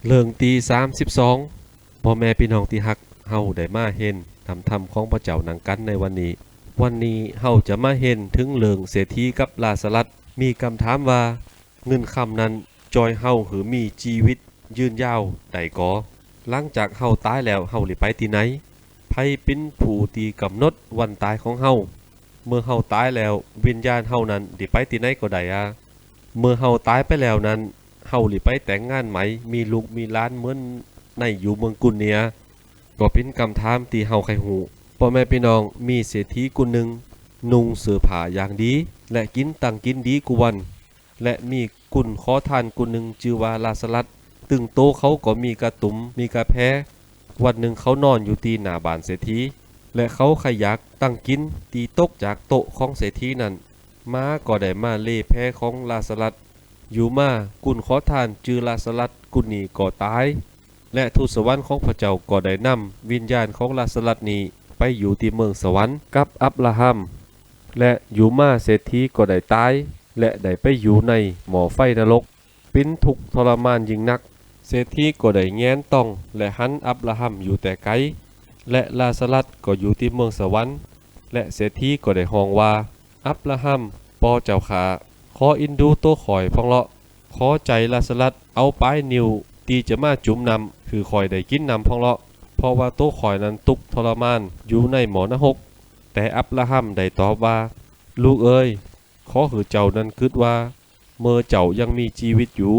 เรื่องตี32พ่อแม่พี่น้องที่ฮักเฮาได้มาเห็นทำของพระเจ้าหนังกันในวันนี้เฮาจะมาเห็นถึงเรื่องเศรษฐีกับลาสลัดมีคำถามว่าเงินคำนั้นจอยเฮาหือมีชีวิตยืนยาวใดก่อหลังจากเฮาตายแล้วเฮาสิไปที่ไหนไผเป็นผู้ที่กำหนดวันตายของเฮาเมื่อเฮาตายแล้ววิญญาณเฮานั้นสิไปที่ไหนก็ได้เมื่อเฮาตายไปแล้วนั้นเฮาหลิไปแต่งงานไหมมีลูกมีหล้านเหมือนในอยู่เมืองกุนเนี่ยก็เป็นคำถามที่เฮาใครฮู้พ่อแม่พี่น้องมีเศรษฐีกุนหนึ่งนุ่งเสื้อผ้าอย่างดีและกินตั้งกินดีกุวันและมีกุนขอทานกุนหนึ่งชื่อว่าลาสลัดตึงโตเขาก็มีกระตุ่มมีกระแพวันหนึ่งเขานอนอยู่ที่หน้าบ้านเศรษฐีและเขาขยักตั้งกินตีตกจากโต๊ะของเศรษฐีนั้นม้าก็ได้มาเล่แพ้ของลาสลัดอยู่มากุนขอทานจือลาสลัดกุนนี้ก็ตายและทูตสวรรค์ของพระเจ้าก็ได้นำวิญญาณของลาสลัดนี้ไปอยู่ที่เมืองสวรรค์กับอับราฮัมและอยู่มาเศรษฐีก็ได้ตายและได้ไปอยู่ในหม้อไฟนรกเป็นทุกข์ทรมานยิ่งนักเศรษฐีก็ได้แง้นต้องและหันอับราฮัมอยู่แต่ไกลและลาสลัดก็อยู่ที่เมืองสวรรค์และเศรษฐีก็ได้ฮ้องว่าอับราฮัมปอเจ้าขาขออินดูโตข่อยพองเลาะขอใจลาสลัดเอาปลายนิ้วตีจะมาจุ่มนำคือข่อยได้กินนำพองเลาะเพราะว่าโตข่อยนั้นตุกทรมานอยู่ในหมอนรกแต่อับราฮัมได้ตอบว่าลูกเอ้ยขอหือเจ้านั้นคิดว่าเมื่อเจ้ายังมีชีวิตอยู่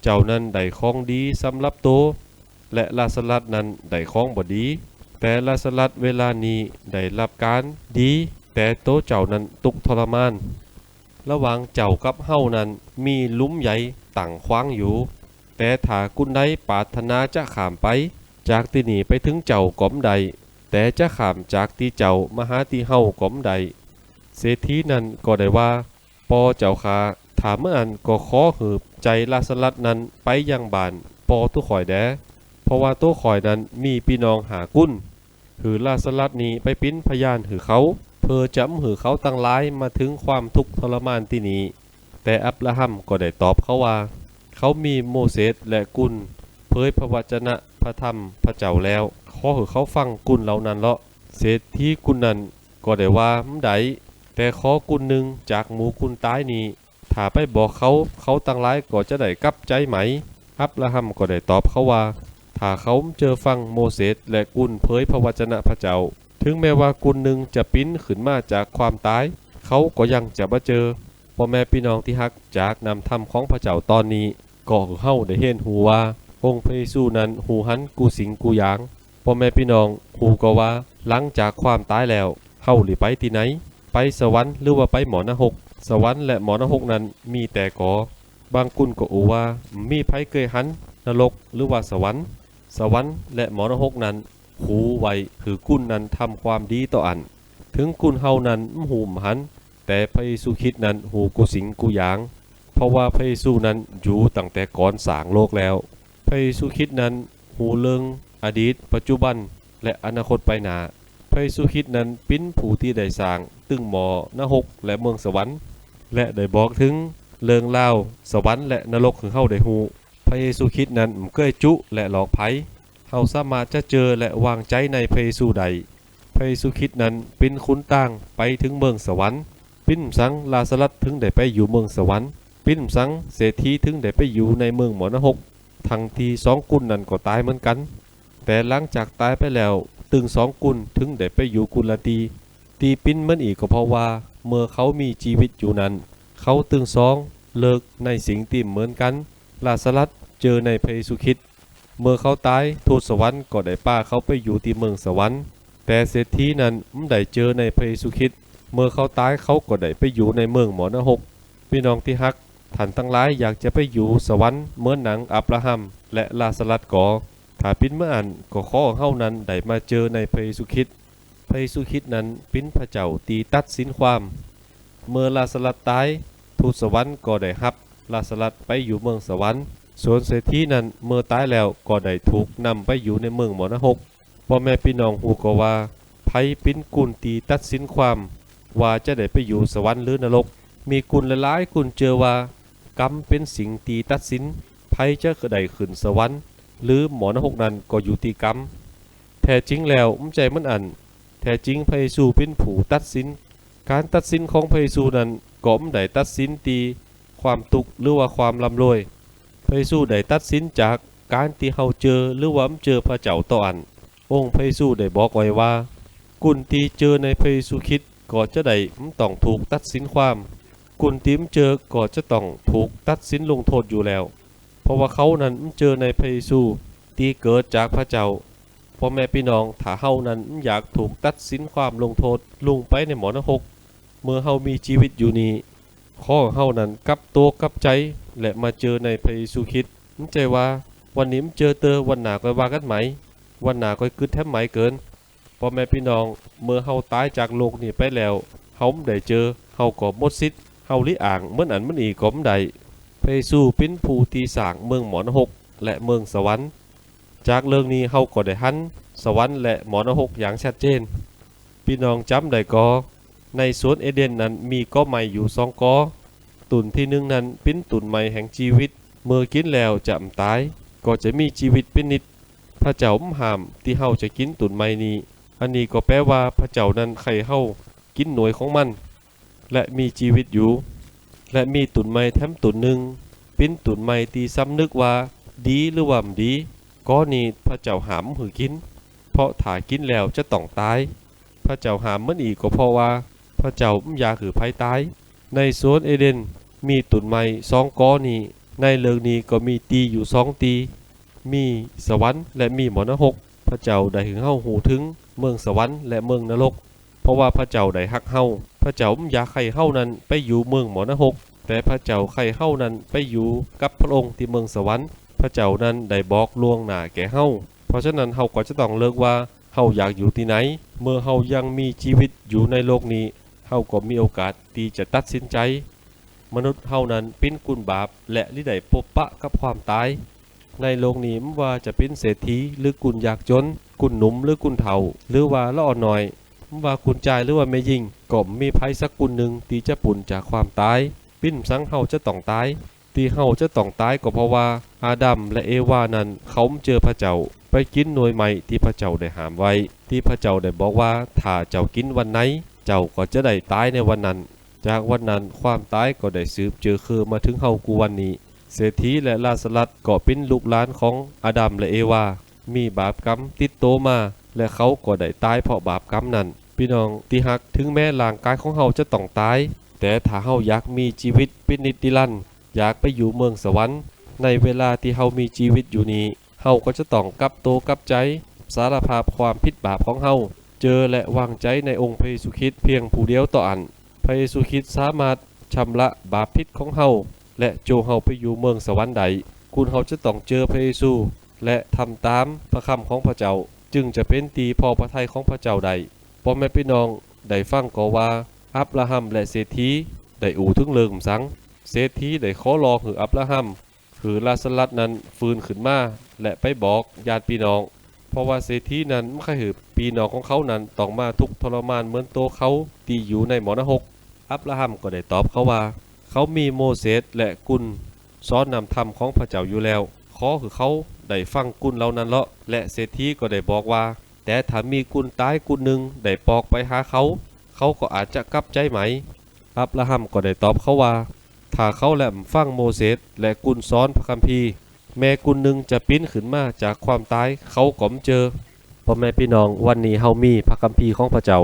เจ้านั้นได้ของดีสำหรับโตและลาสลัดนั้นได้ของบ่ดีแต่ลาสลัดเวลานี้ได้รับการดีแต่โตเจ้านั้นตุกทรมานระหว่างเจ้ากับเฮานั้นมีหลุมใหญ่ตั้งขวางอยู่แต่ถ้ากุนใดปรารถนาจะข้ามไปจากที่นี่ไปถึงเจ้าก้มใดแต่จะข้ามจากที่เจ้ามาหาที่เฮาก้มใดเศรษฐีนั้นก็ได้ว่าปอเจ้าขาถามเมื่ออันก็ขอหืบใจลาสลัดนั้นไปยังบ้านปอตุข่อยแดเพราะว่าตัวข่อยนั้นมีพี่น้องหากุ้นหือลาสลัดนี้ไปปิ้นพยานหือเขาเพื่อจำหือเขาตั้งหลายมาถึงความทุกข์ทรมานที่นี้แต่อับราฮัมก็ได้ตอบเขาว่าเขามีโมเสสและกุนเผยพระวจนะพระธรรมพระเจ้าแล้วขอหือเขาฟังกุนเหล่านั้นเลาะเศรษฐีกุนนั้นก็ได้ว่าได้แต่ขอกุนหนึ่งจากหมู่กุนตายนี้ถ้าไปบอกเขาตั้งหลายก็จะได้กลับใจไหมอับราฮัมก็ได้ตอบเขาว่าถ้าเขาเจอฟังโมเสสและกุนเผยพระวจนะพระเจ้าถึงแม้ว่ากุนหนึ่งจะปิ้นขึ้นมาจากความตายเขาก็ยังจะมาเจอพ่อแม่พี่น้องที่ฮักจากนำธรรมของพระเจ้าตอนนี้ก็เฮาได้เห็นหูว่าองค์พระเยซูนั้นหูหันกูสิงกูหยางพ่อแม่พี่น้องหูก็ว่าหลังจากความตายแล้วเฮาหรือไปที่ไหนไปสวรรค์หรือว่าไปหมอนรกสวรรค์และหมอนรกนั้นมีแต่ก่อบางกุนก็อูว่ามีไผเคยหันนรกหรือว่าสวรรค์และหมอนรกนั้นหูไวคือกุนนั้นทำความดีต่ออันถึงกุนเฮานั้นหูมหันแต่พระเยซูคริสต์นั้นหูกูสิงกูหยางเพราะว่าพระเยซูนั้นอยู่ตั้งแต่ก่อนสร้างโลกแล้วพระเยซูคริสต์นั้นหูเรื่องอดีตปัจจุบันและอนาคตไปหน้าพระเยซูคริสต์นั้นเป็นผู้ที่ได้สร้างตึงหมอนรกและเมืองสวรรค์และได้บอกถึงเรื่องเล่าสวรรค์และนรกของเฮาได้ฮู้พระเยซูคริสต์นั้นเคยจุและหลอกไผเฮาสามารถจะเจอและวางใจในพระเยซูใดพระเยซูคริสต์นั้นเป็นคุณต่างไปถึงเมืองสวรรค์ปิ้นสังลาสลัดถึงได้ไปอยู่เมืองสวรรค์ปิ้นสังเศรษฐีถึงได้ไปอยู่ในเมืองหมอนรกทั้งที่สองกุนนั้นก็ตายเหมือนกันแต่หลังจากตายไปแล้วตึงสองกุนถึงได้ไปอยู่กุลละตีปิ้นเหมือนอีกก็เพราะว่าเมื่อเขามีชีวิตอยู่นั้นเขาตึงสองเลิกในสิ่งที่เหมือนกันลาสลัดเจอในพระเยซูคริสต์เมื่อเขาตายทูตสวรรค์ก็ได้ป้าเขาไปอยู่ที่เมืองสวรรค์แต่เศรษฐีนั้นไม่ได้เจอในพระเยซูคริสต์เมื่อเขาตายเขาก็ได้ไปอยู่ในเมืองหมอนรกพี่น้องที่ฮักท่านทั้งหลายอยากจะไปอยู่สวรรค์เหมือนหนังอับราฮัมและลาสลัดก่อถ้าปิ้นเมื่ออันก็ขอเฮานั้นได้มาเจอในพระเยซูคริสต์พระเยซูคริสต์นั้นเป็นพระเจ้าตีตัดสินความเมื่อลาสลัดตายทูตสวรรค์ก็ได้รับลาสลัดไปอยู่เมืองสวรรค์ส่วนเศรษฐีนั้นเมื่อตายแล้วก็ได้ถูกนำไปอยู่ในเมืองหมอนรกพ่อแม่พี่น้องฮู้ก็ว่าไผเป็นกุนตีตัดสินความว่าจะได้ไปอยู่สวรรค์หรือนรกมีกุนหลายๆกุนเจอว่ากรรมเป็นสิ่งตีตัดสินไผจะได้ขึ้นสวรรค์ หรือหมอนรกนั้นก็อยู่ที่กรรมแท้จริงแล้วใจมันอันแท้จริงพระเยซูเป็นผู้ตัดสินการตัดสินของพระเยซูนั้นก็บ่ได้ตัดสินตีความทุกข์หรือว่าความร่ำรวยพระเยซูได้ตัดสินจากการที่เฮาเจอหรือว่าเจอพระเจ้าต่ออันองค์พระเยซูได้บอกไว้ว่ากุนที่เจอในพระเยซูคริสต์ก็จะได้ต้องถูกตัดสินความกุนที่เจอก็จะต้องถูกตัดสินลงโทษอยู่แล้วเพราะว่าเขานั้นเจอในพระเยซูที่เกิดจากพระเจ้าพ่อแม่พี่น้องถ้าเฮานั้นอยากถูกตัดสินความลงโทษลงไปในหมอนรกเมื่อเฮามีชีวิตอยู่นี้ข้อเฮานั้นกลับตัวกลับใจและมาเจอในพระเยซูคริสต์ใจว่าวันนี้เจอวันหน้าก็ว่ากันไหมวันหน้าก็กึดแทบไหมเกินพ่อแม่พี่น้องเมื่อเฮาตายจากโลกนี้ไปแล้วเฮาได้เจอเฮาก็หมดสิทธิ์เฮาลิอ่างเหมือนอันมันอีกก็บ่ได้พระเยซูเป็นผู้ที่สร้างเมืองหมอนรกและเมืองสวรรค์จากเรื่องนี้เฮาก็ได้หันสวรรค์และหมอนรกอย่างชัดเจนพี่น้องจำได้ก็ในสวนเอเดนนั้นมีกอไม้อยู่2กอตุ่นที่1นั้นเป็นตุ่นไม้แห่งชีวิตเมื่อกินแล้วจะตายก็จะมีชีวิตเป็นนิจพระเจ้าห้ามที่เฮาจะกินตุ่นไม้นี้อันนี้ก็แปลว่าพระเจ้านั้นใครเฮากินหน่วยของมันและมีชีวิตอยู่และมีตุ่นไม้แถมตุ่นหนึ่งเป็นตุ่นไม้ที่สำนึกว่าดีหรือว่าบ่ดีก็นี้พระเจ้าห้ามหือกินเพราะถ้ากินแล้วจะต้องตายพระเจ้าห้ามมันอีกก็เพราะว่าพระเจ้าอยากคือภัยตายในสวนเอเดนมีตุ่นไม้2กอนี้ในเรื่องนี้ก็มีตีอยู่2ตีมีสวรรค์และมีหมอนรกพระเจ้าได้ถึงเฮาหูถึงเมืองสวรรค์และเมืองนรกเพราะว่าพระเจ้าได้ฮักเฮาพระเจ้าอยากให้เฮานั้นไปอยู่เมืองหมอนรกแต่พระเจ้าให้เฮานั้นไปอยู่กับพระองค์ที่เมืองสวรรค์พระเจ้านั้นได้บอกล่วงหน้าแก่เฮาเพราะฉะนั้นเฮาก็จะต้องเลือกว่าเฮาอยากอยู่ที่ไหนเมื่อเฮายังมีชีวิตอยู่ในโลกนี้เฮาก็มีโอกาสที่จะตัดสินใจมนุษย์เฮานั้นเป็นกุลบาปและลิได้พบปะกับความตายในโลกนี้ไม่ว่าจะเป็นเศรษฐีหรือกุลยากจนกุลหนุ่มหรือกุลเฒ่าหรือว่าละอ่อนน้อยไม่ว่ากุลชายหรือว่าแม่หญิงก็มีภัยสักกุลหนึ่งที่จะปุ่นจากความตายปิ้นสังเฮาจะต้องตายที่เฮาจะต้องตายก็เพราะว่าอาดัมและเอวานั้นเขาเจอพระเจ้าไปกินหน่วยใหม่ที่พระเจ้าได้ห้ามไว้ที่พระเจ้าได้บอกว่าถ้าเจ้ากินวันไหนเจ้าก็จะได้ตายในวันนั้นจากวันนั้นความตายก็ได้สืบเจอคือมาถึงเฮากูวันนี้เศรษฐีและลาสลัดก็เป็นลูกหลานของอาดัมและเอวามีบาปกรรมติดโตมาและเขาก็ได้ตายเพราะบาปกรรมนั้นพี่น้องที่ฮักถึงแม้ร่างกายของเฮาจะต้องตายแต่ถ้าเฮาอยากมีชีวิตเป็นนิรันดร์อยากไปอยู่เมืองสวรรค์ในเวลาที่เฮามีชีวิตอยู่นี้เฮาก็จะต้องกลับโตกลับใจสารภาพความผิดบาปของเฮาเจอและวางใจในองค์พระเยซูคริสต์เพียงผู้เดียวต่ออันพระเยซูคริสต์สามารถชำระบาปผิดของเฮาและโจเฮาไปอยู่เมืองสวรรค์ใดคุณเฮาจะต้องเจอพระเยซูและทำตามพระคำของพระเจ้าจึงจะเป็นตีพอพระทัยของพระเจ้าใดพ่อแม่พี่น้องได้ฟังก็ว่าอับราฮัมและเศรษฐีได้อู่ถึงเลิงสังเศรษฐีได้ขอรอคืออับราฮัมคือลาสลัดนั้นฟื้นขึ้นมาและไปบอกญาติพี่น้องเพราะว่าเศรษฐีนั้นไม่เคยหือพี่น้องของเขานั้นต้องมาทุกข์ทรมานเหมือนตัวเขาที่อยู่ในหมอนรกอับราฮัมก็ได้ตอบเขาว่าเขามีโมเสสและกุลสอนนำธรรมของพระเจ้าอยู่แล้วขอคือเขาได้ฟังกุลเหล่านั้นเลาะและเศรษฐีก็ได้บอกว่าแต่ถ้ามีกุลตายกุลหนึ่งได้ปอกไปหาเขาก็อาจจะกลับใจไหมอับราฮัมก็ได้ตอบเขาว่าถ้าเขาแหลมฟังโมเสสและกุลสอนพระคัมภีร์แม่กุลหนึ่งจะปิ้นขึ้นมาจากความตายเขาก็มเจอพ่อแม่พี่น้องวันนี้เฮามีพระคัมภีร์ของพระเจ้า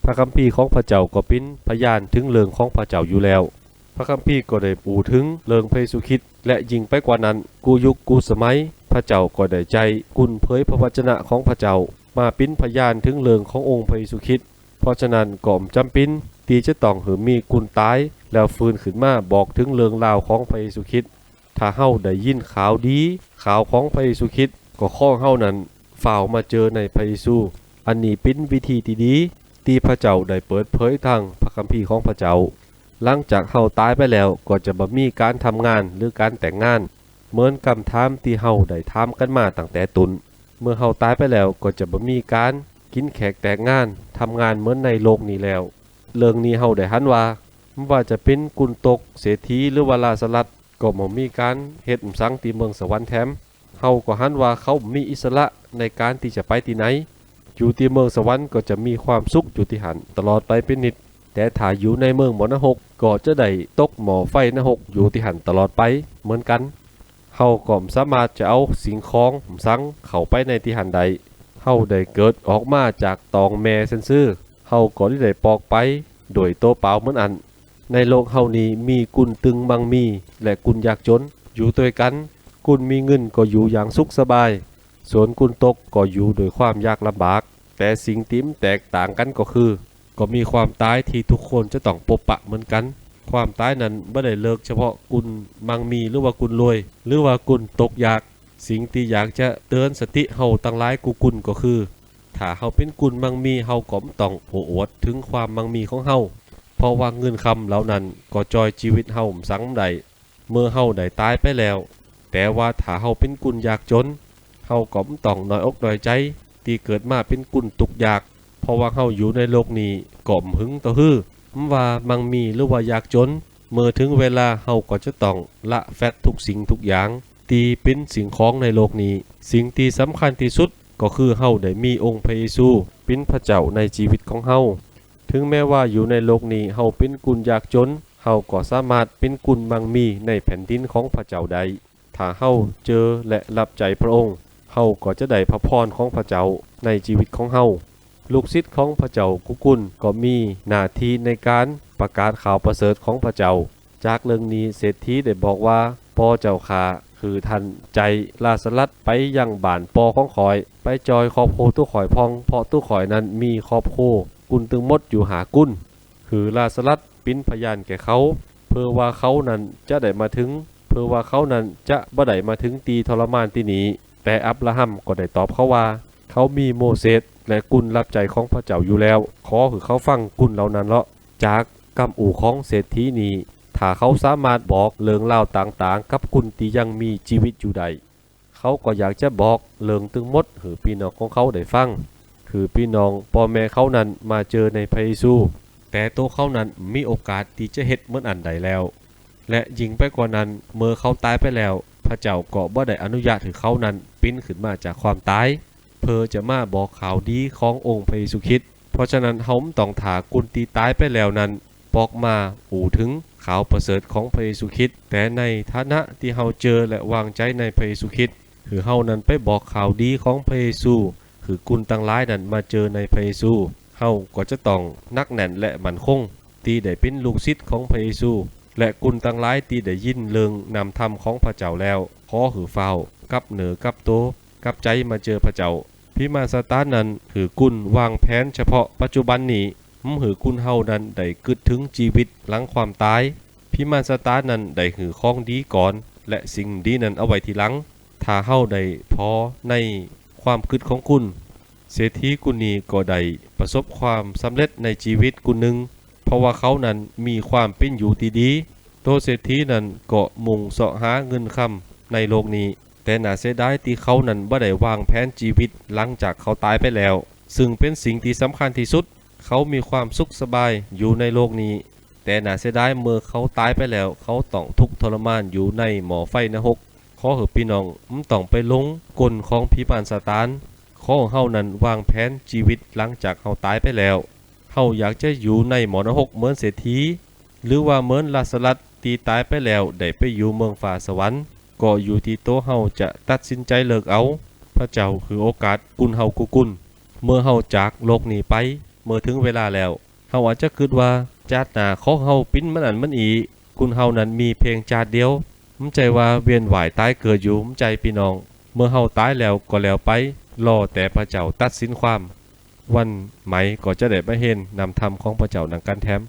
พระคัมภีร์ของพระเจ้าก็เป็นพยานถึงเรื่องของพระเจ้าอยู่แล้วพระคัมภีร์ก็ได้ปูถึงเรื่องพระเยซูคริสต์และยิ่งไปกว่านั้นกูยุคกูสมัยพระเจ้าก็ได้ใจกุลเผยพระวจนะของพระเจ้ามาเป็นพยานถึงเรื่องขององค์พระเยซูคริสต์เพราะฉะนั้นก็จำเป็นที่จะต้องหือมีกุลตายแล้วฟื้นขึ้นมาบอกถึงเรื่องราวของพระเยซูคริสต์ถ้าเฮาได้ยินข่าวดีข่าวของพระเยซูคริสต์ก็ขอเฮานั้นฝ่าวมาเจอในพระเยซูอันนี้เป็นวิธีที่ดีที่พระเจ้าได้เปิดเผยทางพระคัมภีร์ของพระเจ้าหลังจากเฮาตายไปแล้วก็จะบ่มีการทำงานหรือการแต่งงานเหมือนคำถามที่เฮาได้ถามกันมาตั้งแต่ตุนเมื่อเฮาตายไปแล้วก็จะบ่มีการกินแขกแต่งงานทำงานเหมือนในโลกนี้แล้วเรื่องนี้เฮาได้หันว่าไม่ว่าจะเป็นกุลตกเศรษฐีหรือว่าลาสลัดก็บ่มีการเฮ็ดสังที่เมืองสวรรค์แถม เฮาก็หันว่าเขามีอิสระในการที่จะไปที่ไหนอยู่ที่เมืองสวรรค์ก็จะมีความสุขอยู่ที่หันตลอดไปเป็นนิดแต่ถ้าอยู่ในเมืองหมอนรกก็จะได้ตกหม้อไฟนรกอยู่ที่หันตลอดไปเหมือนกันเฮาก็สามารถจะเอาสิ่งของสังเข้าไปในที่หันใดเฮาได้เกิดออกมาจากตองแม่ซื่อๆเฮาก็ได้ปอกไปโดยโตเปล่าเหมือนอันในโลกเฮานี้มีกุนตึงมังมีและกุนยากจนอยู่ด้วยกันกุนมีเงินก็อยู่อย่างสุขสบายส่วนกุนตกก็อยู่โดยความยากลำบากแต่สิ่งที่แตกต่างกันก็คือก็มีความตายที่ทุกคนจะต้องพบปะเหมือนกันความตายนั้นไม่ได้เลิกเฉพาะกุนมังมีหรือว่ากุนรวยหรือว่ากุนตกยากสิ่งที่อยากจะเตือนสติเฮาตั้งหลายกุนก็คือถ้าเฮาเป็นกุนมังมีเฮาก็ต้องโอ้อวดถึงความมังมีของเฮาเพราะว่าเงินคำเหล่านั้นก็จอยชีวิตเฮาสังใดเมื่อเฮาได้ตายไปแล้วแต่ว่าถ้าเฮาเป็นกุนยากจนเฮาก็ต้องน้อยอกน้อยใจที่เกิดมาเป็นกุนตุกยากเพราะว่าเฮาอยู่ในโลกนี้ก็หึงต่อฮื้อว่ามังมีหรือว่ายากจนเมื่อถึงเวลาเฮาก็จะต้องละแฟตทุกสิ่งทุกอย่างที่เป็นสิ่งของในโลกนี้สิ่งที่สำคัญที่สุดก็คือเฮาได้มีองค์พระเยซูเป็นพระเจ้าในชีวิตของเฮาถึงแม้ว่าอยู่ในโลกนี้เฮาเป็นกุนยากจนเฮาก็สามารถเป็นกุนมังมีในแผ่นดินของพระเจ้าใดถ้าเฮาเจอและรับใจพระองค์เฮาก็จะได้พระพรของพระเจ้าในชีวิตของเฮาลูกศิษย์ของพระเจ้ากุนก็มีหน้าที่ในการประกาศข่าวประเสริฐของพระเจ้าจากเรื่องนี้เศรษฐีได้บอกว่าพ่อเจ้าข้าคือท่านใจลาสลัดไปยังบ้านปอของข่อยไปจอยครอบโคตู้ข่อยพองเพราะตู้ข่อยนั้นมีครอบโคกุนตึงมดอยู่หากุนคือลาสลัดปิ้นพยานแก่เขาเพื่อว่าเขานั้นจะได้มาถึงเพื่อว่าเขานั้นจะบ่ได้มาถึงตีทรมานที่นี้แต่อับราฮัมก็ได้ตอบเขาว่าเขามีโมเสสและกุนรับใจของพระเจ้าอยู่แล้วขอคือเขาฟังกุนเหล่านั้นเลาะจากกำอู่ของเศรษฐีนี้ถ้าเขาสามารถบอกเรื่องเล่าต่างๆกับกุนที่ยังมีชีวิตอยู่ใดเขาก็อยากจะบอกเรื่องตึงมดหรือพี่น้องของเขาได้ฟังคือพี่น้องพ่อแม่เขานั้นมาเจอในพระเยซูแต่ตัวเขานั้นมีโอกาสที่จะเฮ็ดเหมือนอันใดแล้วและยิ่งไปกว่านั้นเมื่อเขาตายไปแล้วพระเจ้าก็บ่ได้อนุญาตให้เขานั้นปิ้นขึ้นมาจากความตายเพื่อจะมาบอกข่าวดีขององค์พระเยซูคริสต์เพราะฉะนั้นเฮาต้องถากุนที่ตายไปแล้วนั้นบอกมาอู่ถึงข่าวประเสริฐของพระเยซูคริสต์แต่ในฐานะที่เฮาเจอและวางใจในพระเยซูคริสต์คือเฮานั้นไปบอกข่าวดีของพระเยซูคือกุนตั้งหลายนั้นมาเจอในพระเยซูเฮาก็จะต้องนักแน่นและมั่นคงที่ได้เป็นลูกศิษย์ของพระเยซูและกุนตั้งหลายที่ได้ยินเรื่องนำธรรมของพระเจ้าแล้วขอหือเฝ้ากับเหนือกับโตกับใจมาเจอพระเจ้าพิมานสตาร์นั้นหือกุนวางแผนเฉพาะปัจจุบันนี้หือกุนเฮานั้นได้กึดถึงชีวิตหลังความตายพิมานสตาร์นั้นได้หือของดีก่อนและสิ่งดีนั้นเอาไว้ทีหลังถ้าเฮาได้พอในความคิดของคุณเศรษฐีกุนนี้ก็ได้ประสบความสำเร็จในชีวิตกุนหนึ่งเพราะว่าเขานั้นมีความเป็นอยู่ที่ดีตัวเศรษฐีนั้นก็มุ่งเสาะหาเงินคำในโลกนี้แต่น่าเสียดายที่เขานั้นบ่ได้วางแผนชีวิตหลังจากเขาตายไปแล้วซึ่งเป็นสิ่งที่สำคัญที่สุดเขามีความสุขสบายอยู่ในโลกนี้แต่น่าเสียดายเมื่อเขาตายไปแล้วเขาต้องทุกข์ทรมานอยู่ในหม้อไฟนรกขอให้พี่น้องต้องไปลงกลของพิมานซาตานขอเฮานั้นวางแผนชีวิตหลังจากเฮาตายไปแล้วเฮาอยากจะอยู่ในหม้อนรกเหมือนเศรษฐีหรือว่าเหมือนลาสลัสที่ตายไปแล้วได้ไปอยู่เมืองฟ้าสวรรค์ก็อยู่ที่โตเฮาจะตัดสินใจเลิกเอาพระเจ้าคือโอกาสกุนเฮากุนเมื่อเฮาจากโลกนี้ไปเมื่อถึงเวลาแล้วเฮาอาจจะคิดว่าจาดหน้าของเฮาปิ้นมันอันมันอีกุนเฮานั้นมีเพียงจาดเดียวมั่นใจว่าเวียนว่ายตายเกิดอยู่มั่นใจพี่น้องเมื่อเฮาตายแล้วก็แล้วไปรอแต่พระเจ้าตัดสินความวันไหมก็จะได้มาเห็นนำธรรมของพระเจ้าดังกันแท้ม